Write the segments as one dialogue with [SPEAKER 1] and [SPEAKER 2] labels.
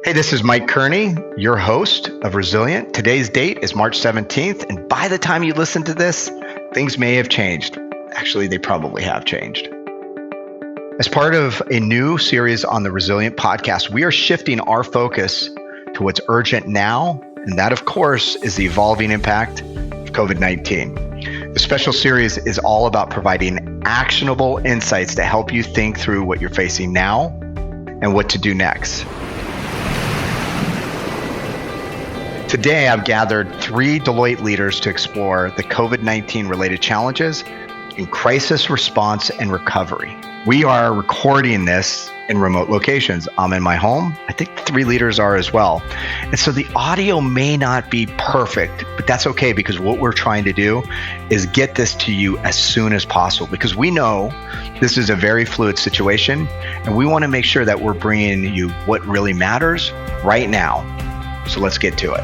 [SPEAKER 1] Hey, this is Mike Kearney, your host of Resilient. Today's date is March 17th, and by the time you listen to this, things may have changed. Actually, they probably have changed. As part of a new series on the Resilient podcast, we are shifting our focus to what's urgent now, and that, of course, is the evolving impact of COVID-19. The special series is all about providing actionable insights to help you think through what you're facing now and what to do next. Today, I've gathered 3 Deloitte leaders to explore the COVID-19 related challenges in crisis response and recovery. We are recording this in remote locations. I'm in my home. I think 3 leaders are as well. And so the audio may not be perfect, but that's okay because what we're trying to do is get this to you as soon as possible because we know this is a very fluid situation and we want to make sure that we're bringing you what really matters right now. So let's get to it.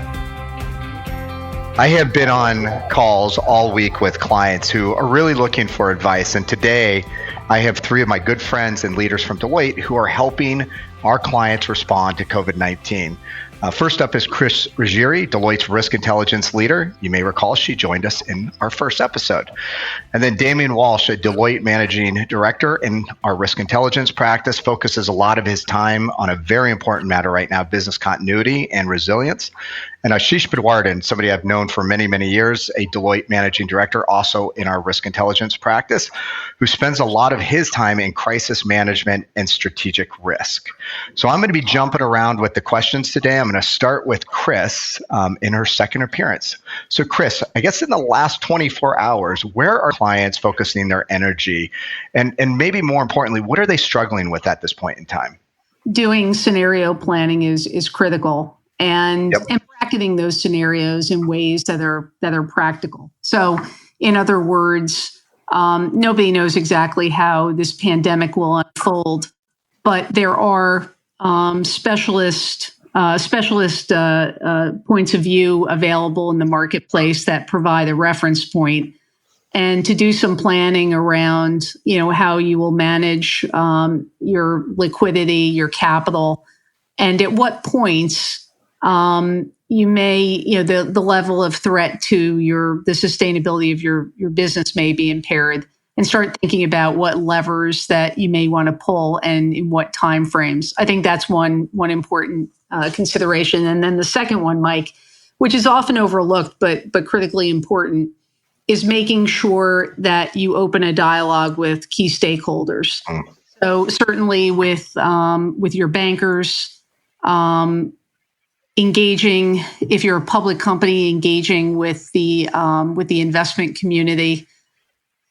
[SPEAKER 1] I have been on calls all week with clients who are really looking for advice. And today I have 3 of my good friends and leaders from Deloitte who are helping our clients respond to COVID-19. First up is Chris Ruggieri, Deloitte's risk intelligence leader. You may recall she joined us in our first episode. And then Damien Walsh, a Deloitte managing director in our risk intelligence practice, focuses a lot of his time on a very important matter right now, business continuity and resilience. And Ashish Bidwardhan, somebody I've known for many, many years, a Deloitte managing director, also in our risk intelligence practice, who spends a lot of his time in crisis management and strategic risk. So I'm going to be jumping around with the questions today. I'm going to start with Chris in her second appearance. So Chris, I guess in the last 24 hours, where are clients focusing their energy? And maybe more importantly, what are they struggling with at this point in time?
[SPEAKER 2] Doing scenario planning is critical. And bracketing those scenarios in ways that are practical. So, in other words, nobody knows exactly how this pandemic will unfold, but there are specialist points of view available in the marketplace that provide a reference point, and to do some planning around, how you will manage your liquidity, your capital, and at what points. You may, the level of threat to the sustainability of your business may be impaired, and start thinking about what levers that you may want to pull and in what time frames. I think that's one important consideration. And then the second one, Mike, which is often overlooked but critically important, is making sure that you open a dialogue with key stakeholders. So certainly with your bankers. Engaging, if you're a public company, engaging with the investment community,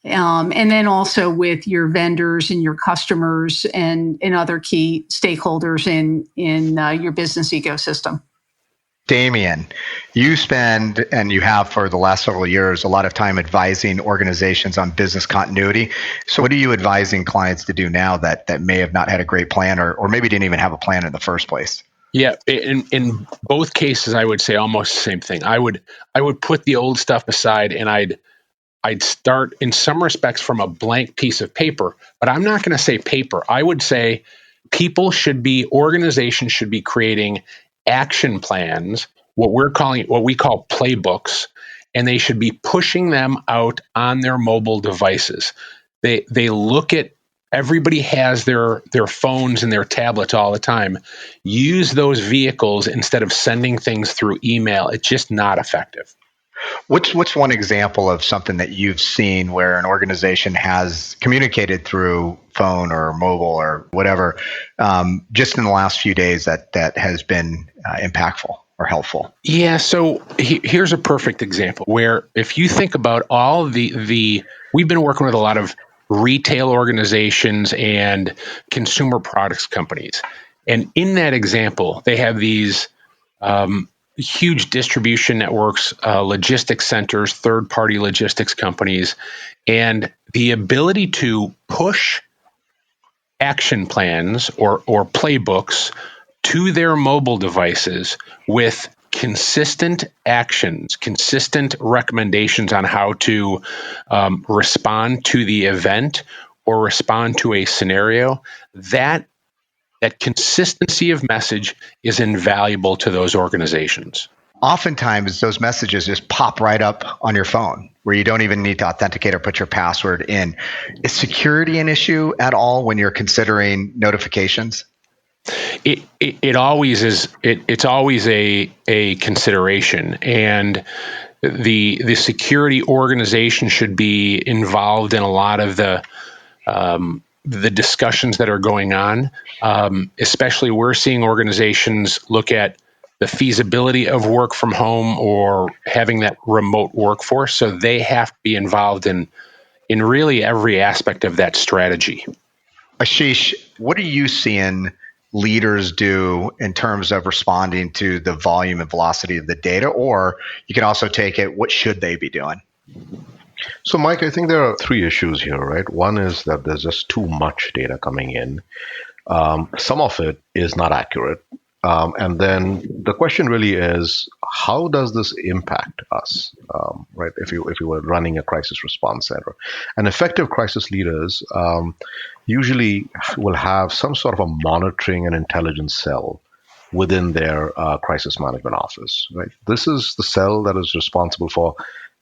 [SPEAKER 2] and then also with your vendors and your customers and other key stakeholders in your business ecosystem.
[SPEAKER 1] Damien, you spend, and you have for the last several years, a lot of time advising organizations on business continuity. So what are you advising clients to do now that may have not had a great plan or maybe didn't even have a plan in the first place?
[SPEAKER 3] Yeah, in both cases, I would say almost the same thing. I would put the old stuff aside, and I'd start in some respects from a blank piece of paper. But I'm not going to say paper. I would say organizations should be creating action plans, what we call playbooks, and they should be pushing them out on their mobile devices. They look at. Everybody has their phones and their tablets all the time. Use those vehicles instead of sending things through email. It's just not effective.
[SPEAKER 1] What's one example of something that you've seen where an organization has communicated through phone or mobile or whatever, just in the last few days that has been impactful or helpful? Yeah,
[SPEAKER 3] so here's a perfect example where if you think about all we've been working with a lot of retail organizations and consumer products companies. And in that example, they have these huge distribution networks, logistics centers, third-party logistics companies, and the ability to push action plans or playbooks to their mobile devices with consistent actions, consistent recommendations on how to respond to the event or respond to a scenario, that that consistency of message is invaluable to those organizations.
[SPEAKER 1] Oftentimes, those messages just pop right up on your phone where you don't even need to authenticate or put your password in. Is security an issue at all when you're considering notifications?
[SPEAKER 3] It always is. It's always a consideration, and the security organization should be involved in a lot of the discussions that are going on. Especially, we're seeing organizations look at the feasibility of work from home or having that remote workforce. So they have to be involved in really every aspect of that strategy.
[SPEAKER 1] Ashish, what are you seeing leaders do in terms of responding to the volume and velocity of the data? Or you can also take it, what should they be doing?
[SPEAKER 4] So, Mike, I think there are three issues here, right? One is that there's just too much data coming in. Some of it is not accurate. And then the question really is, how does this impact us, right? If you were running a crisis response center, and effective crisis leaders usually will have some sort of a monitoring and intelligence cell within their crisis management office, right? This is the cell that is responsible for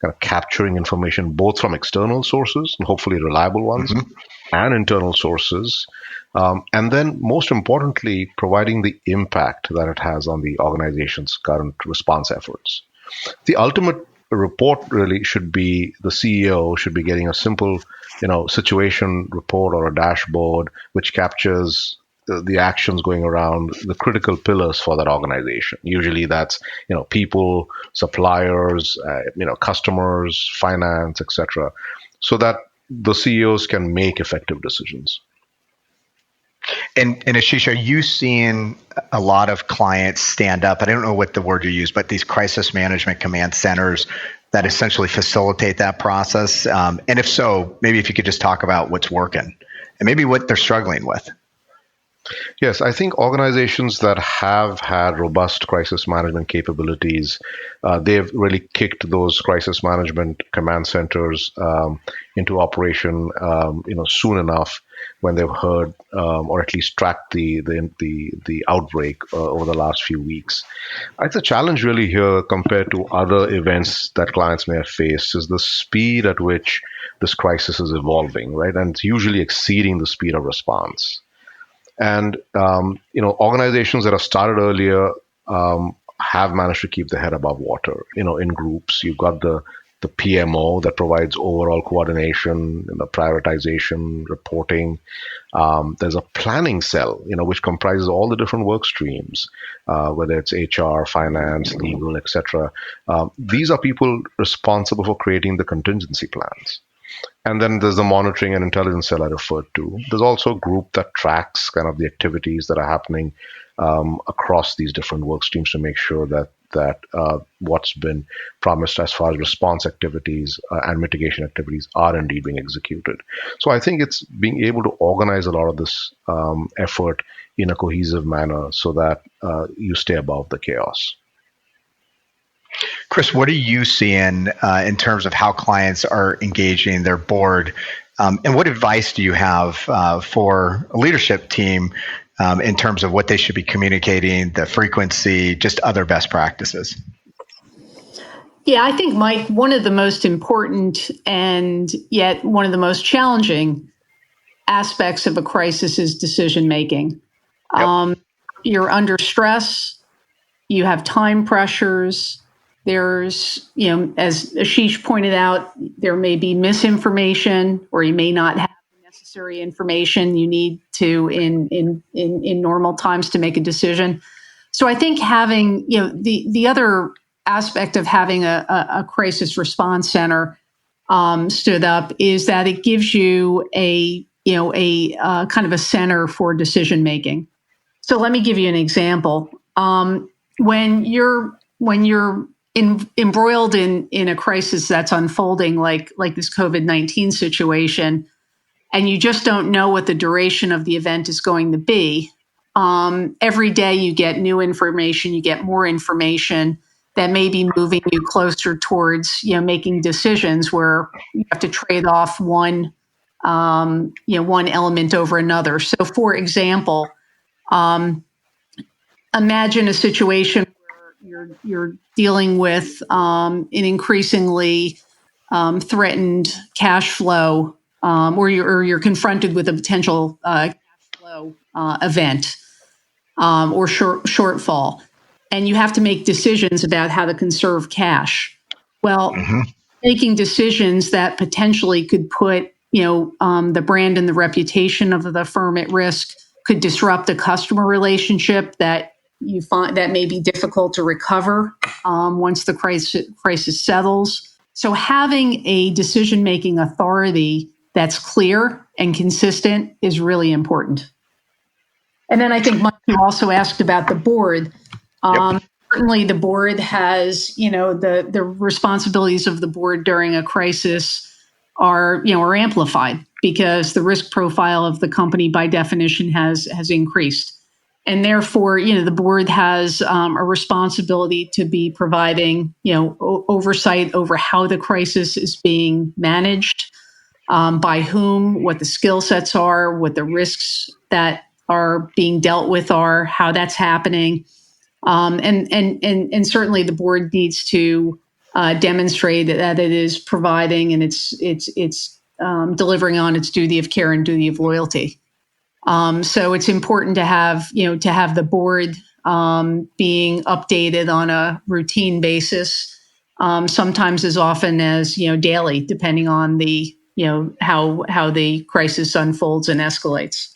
[SPEAKER 4] kind of capturing information both from external sources, and hopefully reliable ones, and internal sources. And then, most importantly, providing the impact that it has on the organization's current response efforts. The ultimate report really should be the CEO should be getting a simple, situation report or a dashboard which captures the actions going around the critical pillars for that organization. Usually, that's people, suppliers, customers, finance, etc., so that the CEOs can make effective decisions.
[SPEAKER 1] And Ashish, are you seeing a lot of clients stand up? I don't know what the word you use, but these crisis management command centers that essentially facilitate that process. And if so, maybe if you could just talk about what's working and maybe what they're struggling with.
[SPEAKER 4] Yes, I think organizations that have had robust crisis management capabilities, they've really kicked those crisis management command centers into operation, soon enough when they've heard or at least tracked the outbreak over the last few weeks. I think the challenge really here compared to other events that clients may have faced is the speed at which this crisis is evolving, right? And it's usually exceeding the speed of response. And, organizations that have started earlier have managed to keep their head above water, in groups. You've got the PMO that provides overall coordination, prioritization, reporting. There's a planning cell, which comprises all the different work streams, whether it's HR, finance, legal, etc. These are people responsible for creating the contingency plans. And then there's the monitoring and intelligence cell I referred to. There's also a group that tracks kind of the activities that are happening across these different work streams to make sure that what's been promised as far as response activities and mitigation activities are indeed being executed. So I think it's being able to organize a lot of this effort in a cohesive manner so that you stay above the chaos.
[SPEAKER 1] Chris, what are you seeing in terms of how clients are engaging their board? And what advice do you have for a leadership team in terms of what they should be communicating, the frequency, just other best practices?
[SPEAKER 2] Yeah, I think, Mike, one of the most important and yet one of the most challenging aspects of a crisis is decision making. Yep. You're under stress, you have time pressures. There's, as Ashish pointed out, there may be misinformation, or you may not have the necessary information you need to in normal times to make a decision. So I think having, the other aspect of having a crisis response center stood up is that it gives you a kind of a center for decision making. So let me give you an example. When you're embroiled in a crisis that's unfolding like this COVID-19 situation, and you just don't know what the duration of the event is going to be, every day you get new information, you get more information that may be moving you closer towards making decisions where you have to trade off one element over another. So, for example, Imagine a situation where you're dealing with an increasingly threatened cash flow, or you're confronted with a potential cash flow event or shortfall, and you have to make decisions about how to conserve cash. Well, making decisions that potentially could put the brand and the reputation of the firm at risk, could disrupt a customer relationship that you find that may be difficult to recover once the crisis settles. So having a decision-making authority that's clear and consistent is really important. And then I think Mike, you also asked about the board.
[SPEAKER 1] Yep.
[SPEAKER 2] Certainly the board has, the responsibilities of the board during a crisis are amplified because the risk profile of the company by definition has increased. And therefore, the board has a responsibility to be providing, oversight over how the crisis is being managed, by whom, what the skill sets are, what the risks that are being dealt with are, how that's happening. And certainly the board needs to demonstrate that it is providing and it's delivering on its duty of care and duty of loyalty. So it's important to have the board being updated on a routine basis, sometimes as often as daily, depending on the how the crisis unfolds and escalates.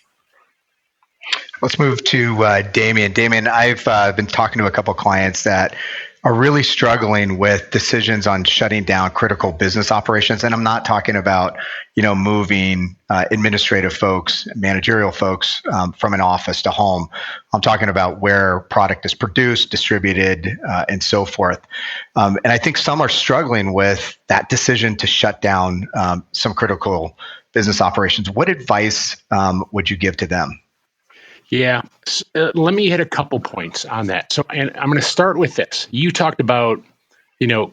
[SPEAKER 1] Let's move to Damien. Damien, I've been talking to a couple of clients that are really struggling with decisions on shutting down critical business operations. And I'm not talking about, moving administrative folks, managerial folks from an office to home. I'm talking about where product is produced, distributed, and so forth. And I think some are struggling with that decision to shut down some critical business operations. What advice would you give to them?
[SPEAKER 3] Yeah, let me hit a couple points on that. So, and I'm going to start with this. You talked about,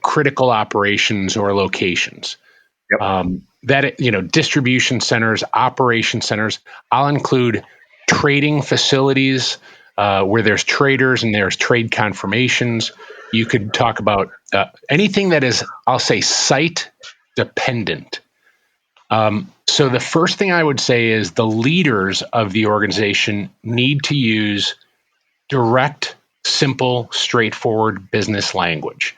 [SPEAKER 3] critical operations or locations. Yep. Distribution centers, operation centers. I'll include trading facilities where there's traders and there's trade confirmations. You could talk about anything that is, I'll say, site dependent. So the first thing I would say is the leaders of the organization need to use direct, simple, straightforward business language.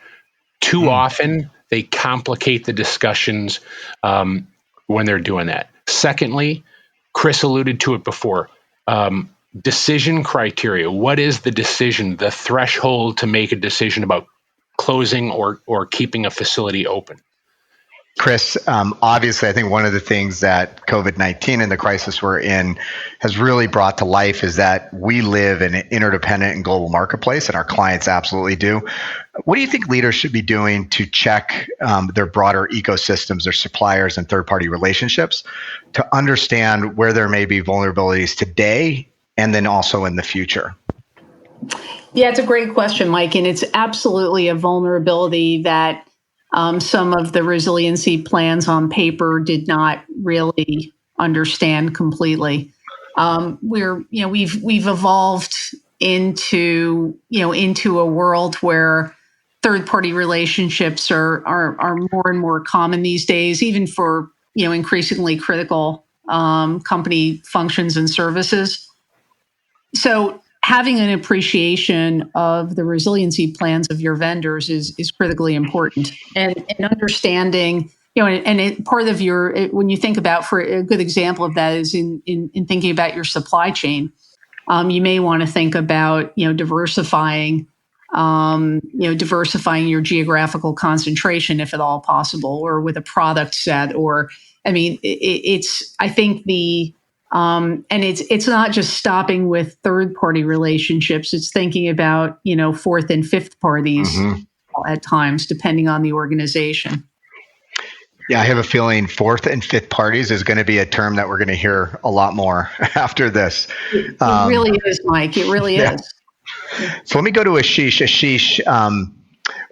[SPEAKER 3] Too often, they complicate the discussions when they're doing that. Secondly, Chris alluded to it before, decision criteria. What is the decision, the threshold to make a decision about closing or keeping a facility open?
[SPEAKER 1] Chris, obviously, I think one of the things that COVID-19 and the crisis we're in has really brought to life is that we live in an interdependent and global marketplace, and our clients absolutely do. What do you think leaders should be doing to check their broader ecosystems, their suppliers and third-party relationships to understand where there may be vulnerabilities today and then also in the future?
[SPEAKER 2] Yeah, it's a great question, Mike, and it's absolutely a vulnerability that some of the resiliency plans on paper did not really understand completely. We've evolved into a world where third-party relationships are more and more common these days, even for increasingly critical company functions and services. So having an appreciation of the resiliency plans of your vendors is critically important, and understanding, part of your, when you think about, for a good example of that is in thinking about your supply chain, you may want to think about, diversifying your geographical concentration, if at all possible, or with a product set, I think and it's not just stopping with third-party relationships. It's thinking about, fourth and fifth parties at times, depending on the organization.
[SPEAKER 1] Yeah, I have a feeling fourth and fifth parties is going to be a term that we're going to hear a lot more after this.
[SPEAKER 2] It really is, Mike. It really is.
[SPEAKER 1] So let me go to Ashish. Ashish,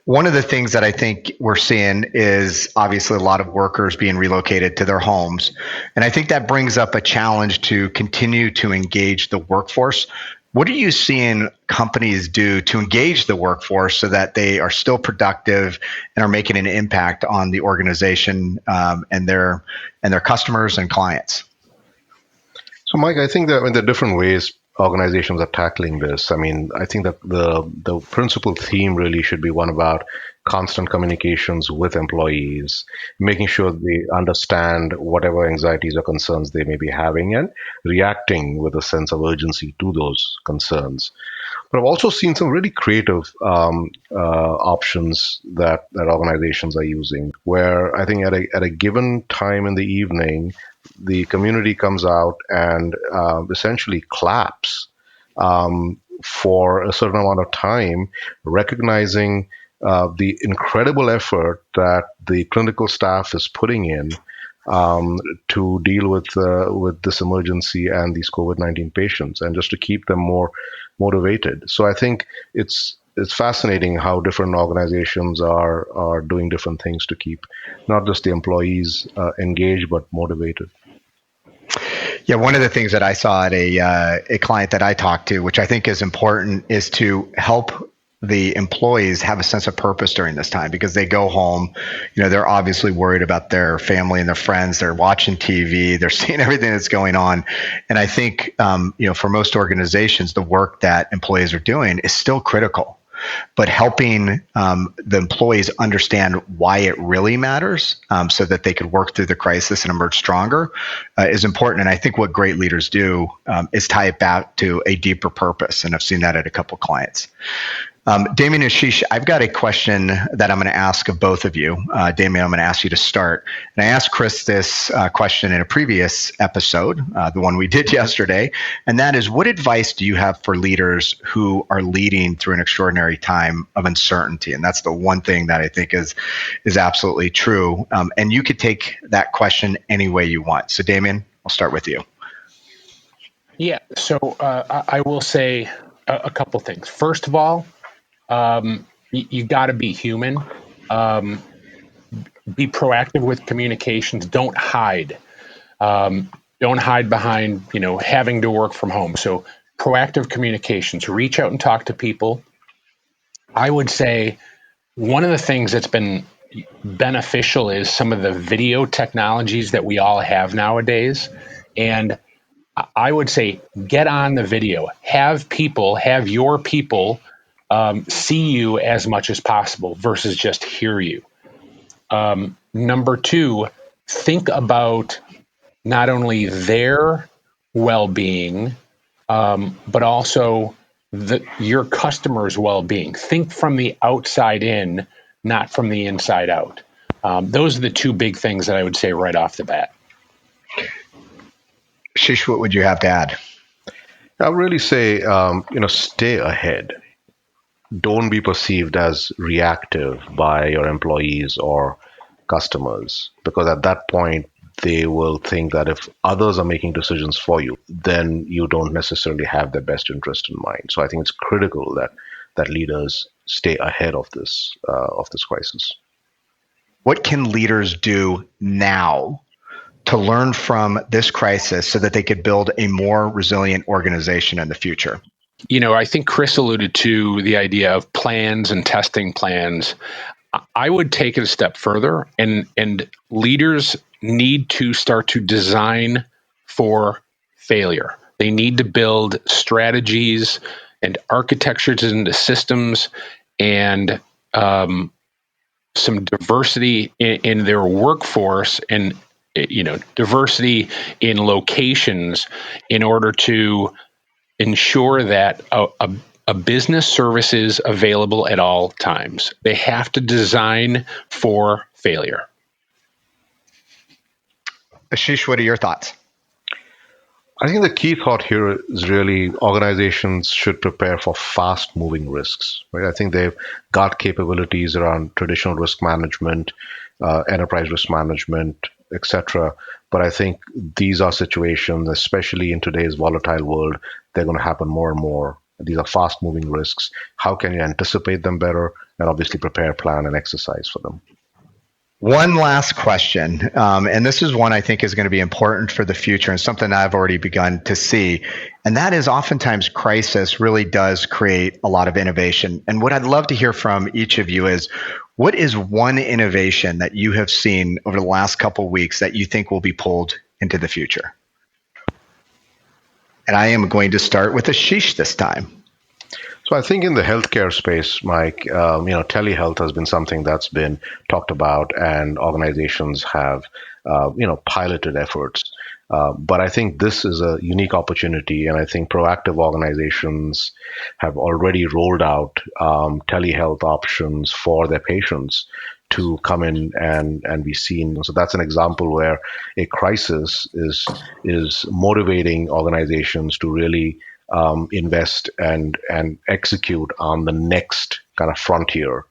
[SPEAKER 1] one of the things that I think we're seeing is obviously a lot of workers being relocated to their homes. And I think that brings up a challenge to continue to engage the workforce What are you seeing companies do to engage the workforce so that they are still productive and are making an impact on the organization and their customers and clients?
[SPEAKER 4] So, Mike, I think that there are different ways organizations are tackling this. I mean, I think that the principal theme really should be one about constant communications with employees, making sure they understand whatever anxieties or concerns they may be having and reacting with a sense of urgency to those concerns. But I've also seen some really creative options that organizations are using, where I think at a given time in the evening, the community comes out and essentially claps for a certain amount of time, recognizing the incredible effort that the clinical staff is putting in to deal with this emergency and these COVID-19 patients, and just to keep them more motivated. So I think it's fascinating how different organizations are doing different things to keep not just the employees engaged, but motivated.
[SPEAKER 1] Yeah, one of the things that I saw at a client that I talked to, which I think is important, is to help the employees have a sense of purpose during this time, because they go home, they're obviously worried about their family and their friends. They're watching TV, they're seeing everything that's going on. And I think, for most organizations, the work that employees are doing is still critical. But helping the employees understand why it really matters so that they could work through the crisis and emerge stronger is important. And I think what great leaders do is tie it back to a deeper purpose. And I've seen that at a couple clients. Damien and Ashish, I've got a question that I'm going to ask of both of you. Damien, I'm going to ask you to start. And I asked Chris this question in a previous episode, the one we did yesterday, and that is, what advice do you have for leaders who are leading through an extraordinary time of uncertainty? And that's the one thing that I think is absolutely true. And you could take that question any way you want. So Damien, I'll start with you.
[SPEAKER 3] Yeah, so I will say a couple things. First of all, you got to be human. Be proactive with communications. Don't hide. Don't hide behind, having to work from home. So proactive communications. Reach out and talk to people. I would say one of the things that's been beneficial is some of the video technologies that we all have nowadays. And I would say get on the video. Have your people see you as much as possible versus just hear you. Number two, think about not only their well-being, but also your customers' well-being. Think from the outside in, not from the inside out. Those are the two big things that I would say right off the bat.
[SPEAKER 1] Shish, what would you have to add?
[SPEAKER 4] I would really say, stay ahead. Don't be perceived as reactive by your employees or customers, because at that point, they will think that if others are making decisions for you, then you don't necessarily have their best interest in mind. So I think it's critical that leaders stay ahead of this crisis.
[SPEAKER 1] What can leaders do now to learn from this crisis so that they could build a more resilient organization in the future?
[SPEAKER 3] I think Chris alluded to the idea of plans and testing plans. I would take it a step further, and leaders need to start to design for failure. They need to build strategies and architectures into systems and some diversity in their workforce and diversity in locations in order to ensure that a business service is available at all times. They have to design for failure.
[SPEAKER 1] Ashish, what are your thoughts?
[SPEAKER 4] I think the key thought here is really organizations should prepare for fast-moving risks. Right? I think they've got capabilities around traditional risk management, enterprise risk management, etc. But I think these are situations, especially in today's volatile world, they're going to happen more and more. These are fast-moving risks. How can you anticipate them better and obviously prepare, plan, and exercise for them?
[SPEAKER 1] One last question, and this is one I think is going to be important for the future and something I've already begun to see, and that is oftentimes crisis really does create a lot of innovation. And what I'd love to hear from each of you is, what is one innovation that you have seen over the last couple of weeks that you think will be pulled into the future? And I am going to start with Ashish this time.
[SPEAKER 4] So I think in the healthcare space, Mike, telehealth has been something that's been talked about, and organizations have, piloted efforts. But I think this is a unique opportunity, and I think proactive organizations have already rolled out telehealth options for their patients to come in and be seen. So that's an example where a crisis is motivating organizations to really invest and execute on the next kind of frontier.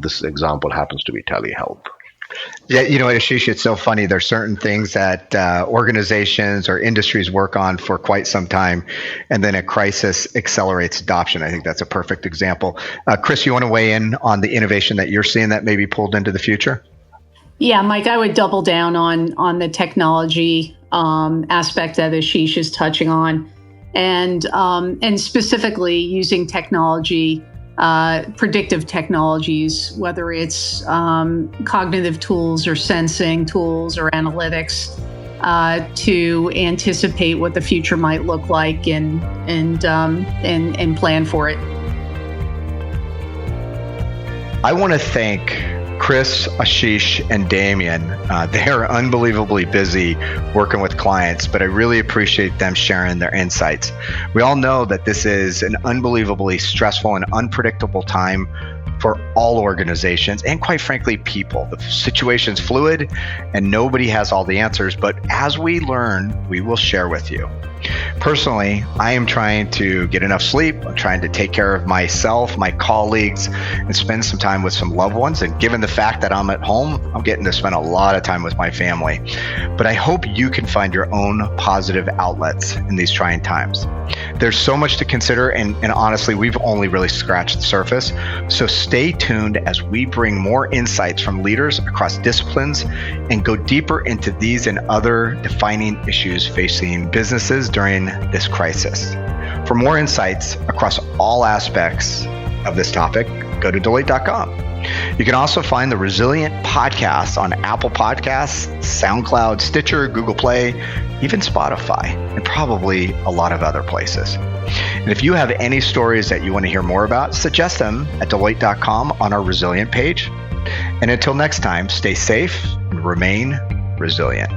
[SPEAKER 4] This example happens to be telehealth.
[SPEAKER 1] Yeah, Ashish, it's so funny. There's certain things that organizations or industries work on for quite some time, and then a crisis accelerates adoption. I think that's a perfect example. Chris, you want to weigh in on the innovation that you're seeing that may be pulled into the future?
[SPEAKER 2] Yeah, Mike, I would double down on the technology aspect that Ashish is touching on. And specifically using technology, predictive technologies, whether it's cognitive tools or sensing tools or analytics, to anticipate what the future might look like and plan for it.
[SPEAKER 1] I want to thank Chris, Ashish, and Damien. They are unbelievably busy working with clients, but I really appreciate them sharing their insights. We all know that this is an unbelievably stressful and unpredictable time for all organizations and, quite frankly, people. The situation's fluid and nobody has all the answers, but as we learn, we will share with you. Personally, I am trying to get enough sleep. I'm trying to take care of myself, my colleagues, and spend some time with some loved ones. And given the fact that I'm at home, I'm getting to spend a lot of time with my family. But I hope you can find your own positive outlets in these trying times. There's so much to consider, and honestly, we've only really scratched the surface. So stay tuned as we bring more insights from leaders across disciplines and go deeper into these and other defining issues facing businesses during this crisis. For more insights across all aspects of this topic, go to Deloitte.com. You can also find the Resilient Podcast on Apple Podcasts, SoundCloud, Stitcher, Google Play, even Spotify, and probably a lot of other places. And if you have any stories that you want to hear more about, suggest them at Deloitte.com on our Resilient page. And until next time, stay safe and remain resilient.